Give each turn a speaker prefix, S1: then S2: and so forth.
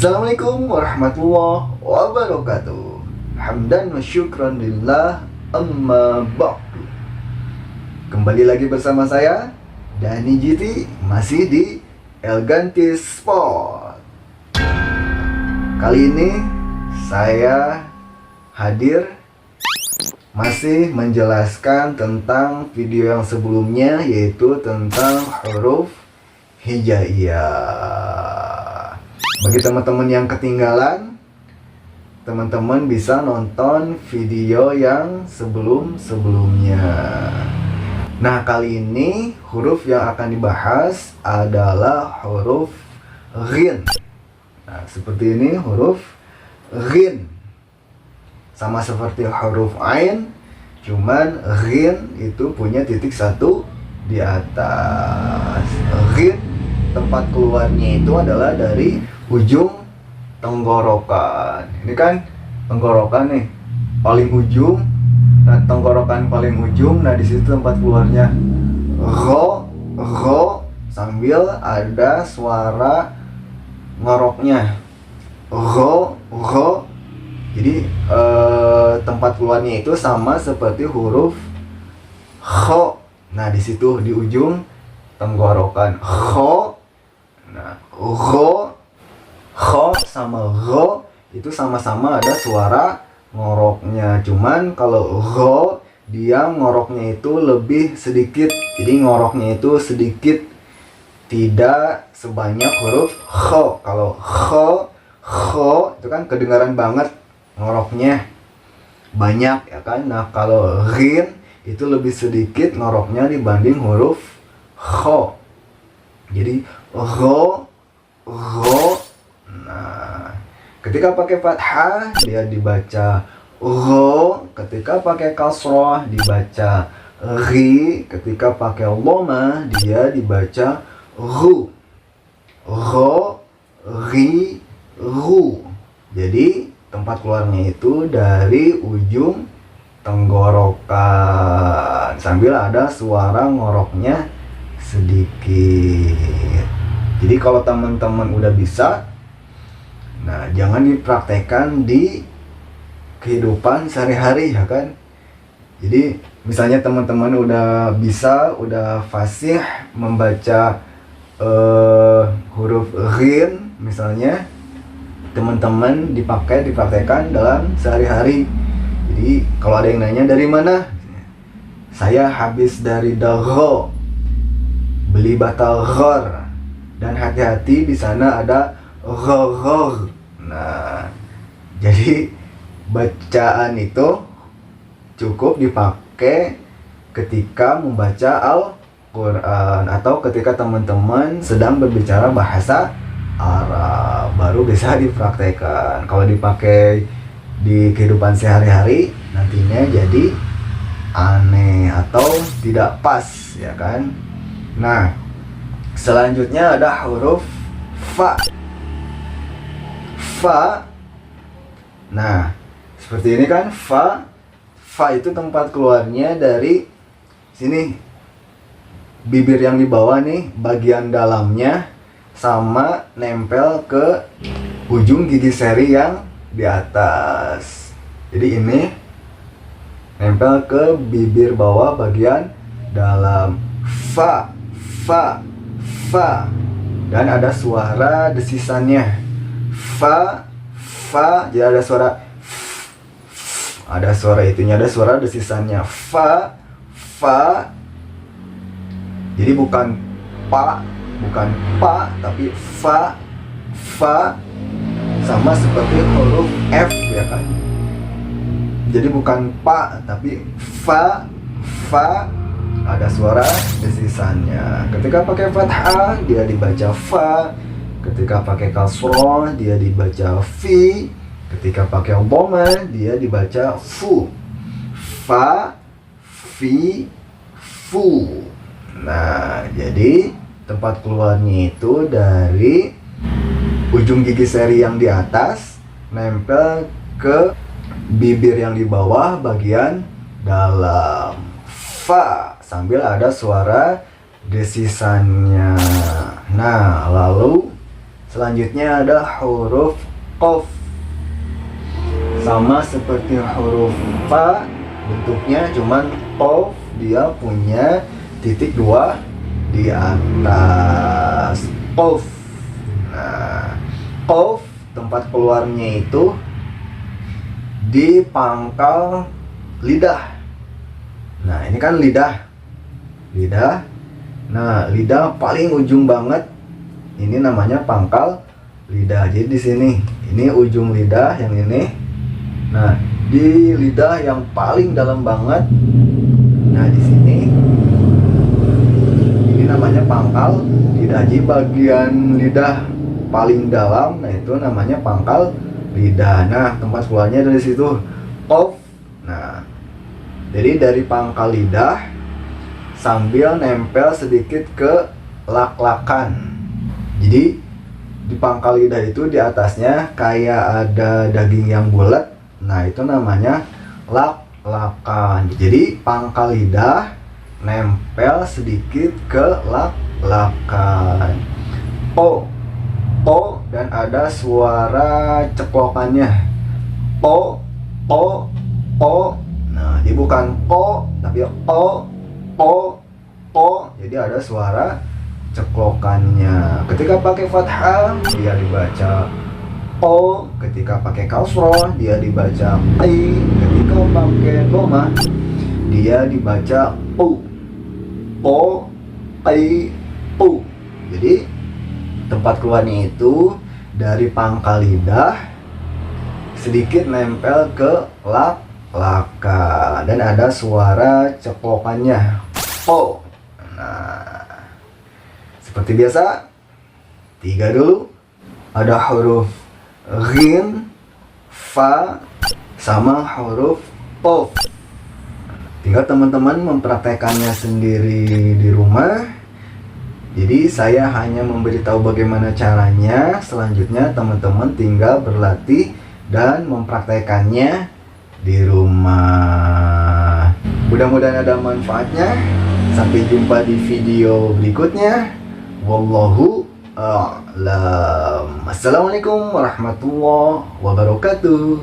S1: Assalamualaikum warahmatullahi wabarakatuh. Hamdan wa syukran lillah, amma ba'du. Kembali lagi bersama saya Dani GT, masih di Elgantis Sport. Kali ini saya hadir masih menjelaskan tentang video yang sebelumnya, yaitu tentang huruf hijaiyah. Bagi teman-teman yang ketinggalan, teman-teman bisa nonton video yang sebelum-sebelumnya. Nah, kali ini huruf yang akan dibahas adalah huruf ghin. Nah, seperti ini huruf ghin. Sama seperti huruf ain, cuman ghin itu punya titik satu di atas. Ghin tempat keluarnya itu adalah dari ujung tenggorokan. Ini kan tenggorokan nih, paling ujung. Nah, tenggorokan paling ujung. Nah, di situ tempat keluarnya ro sambil ada suara ngoroknya. Ro. Jadi tempat keluarnya itu sama seperti huruf kho. Nah, di situ di ujung tenggorokan kho. Nah, kho sama ro itu sama-sama ada suara ngoroknya. Cuman kalau ro dia ngoroknya itu lebih sedikit. Jadi ngoroknya itu sedikit, tidak sebanyak huruf kho. Kalau kho itu kan kedengaran banget ngoroknya, banyak ya kan. Nah, kalau ghin itu lebih sedikit ngoroknya dibanding huruf kho. Jadi ro. Nah, ketika pakai fathah dia dibaca ro, ketika pakai kasroh dibaca ri, ketika pakai dhamma dia dibaca ru. Ro, ri, ru. Jadi tempat keluarnya itu dari ujung tenggorokan sambil ada suara ngoroknya sedikit. Jadi kalau teman-teman udah bisa, nah jangan dipraktekkan di kehidupan sehari-hari ya kan. Jadi misalnya teman-teman udah bisa, udah fasih membaca huruf ghin misalnya, teman-teman dipraktekkan dalam sehari-hari. Jadi kalau ada yang nanya dari mana, saya habis dari dagho, beli batal ghor, dan hati-hati di sana ada ghor. Nah, jadi bacaan itu cukup dipakai ketika membaca Al-Quran atau ketika teman-teman sedang berbicara bahasa Arab, baru bisa dipraktekkan. Kalau dipakai di kehidupan sehari-hari nantinya jadi aneh atau tidak pas ya kan. Nah, selanjutnya ada huruf fa. Nah, seperti ini kan fa. Fa itu tempat keluarnya dari sini, bibir yang di bawah nih, bagian dalamnya sama nempel ke ujung gigi seri yang di atas. Jadi ini nempel ke bibir bawah bagian dalam. Fa. Dan ada suara desisannya. Fa. Jadi ada suara itunya, ada suara desisannya. Fa. Jadi bukan pa, tapi fa. Sama seperti huruf F ya kan. Jadi bukan pa tapi fa. Ada suara desisannya. Ketika pakai fathah dia dibaca fa, ketika pakai kasroh dia dibaca fi, ketika pakai dhamma dia dibaca fu. Fa, fi, fu. Nah, jadi tempat keluarnya itu dari ujung gigi seri yang di atas nempel ke bibir yang di bawah bagian dalam. Fa sambil ada suara desisannya. Nah, lalu Selanjutnya ada huruf qaf. Sama seperti huruf fa, bentuknya cuman qaf dia punya titik 2 di atas. Qaf. Nah, qaf tempat keluarnya itu di pangkal lidah. Nah, ini kan lidah. Nah, lidah paling ujung banget. Ini namanya pangkal lidah. Jadi di sini, ini ujung lidah yang ini. Nah, di lidah yang paling dalam banget. Nah, di sini ini namanya pangkal lidah. Jadi bagian lidah paling dalam, nah itu namanya pangkal lidah. Nah, tempat keluarnya dari situ qaf. Nah, jadi dari pangkal lidah sambil nempel sedikit ke lak-lakan. Jadi di pangkal lidah itu di atasnya kayak ada daging yang bulat. Nah, itu namanya lak-lakan. Jadi pangkal lidah nempel sedikit ke lak-lakan. Po, dan ada suara ceplokannya. Po. Nah, jadi bukan po, tapi po. Jadi ada suara ceplokannya. Ketika pakai fathah dia dibaca o, ketika pakai kasroh dia dibaca i, ketika pakai dhamma dia dibaca u. O, i, u. Jadi tempat keluarnya itu dari pangkal lidah sedikit nempel ke lak-lakan dan ada suara ceplokannya o. Nah, seperti biasa 3 dulu. Ada huruf ghin, fa, sama huruf qaf. Tinggal teman-teman mempraktekannya sendiri di rumah. Jadi saya hanya memberitahu bagaimana caranya. Selanjutnya teman-teman tinggal berlatih dan mempraktekannya di rumah. Mudah-mudahan ada manfaatnya. Sampai jumpa di video berikutnya. Wallahu a'lam. Assalamualaikum warahmatullahi wabarakatuh.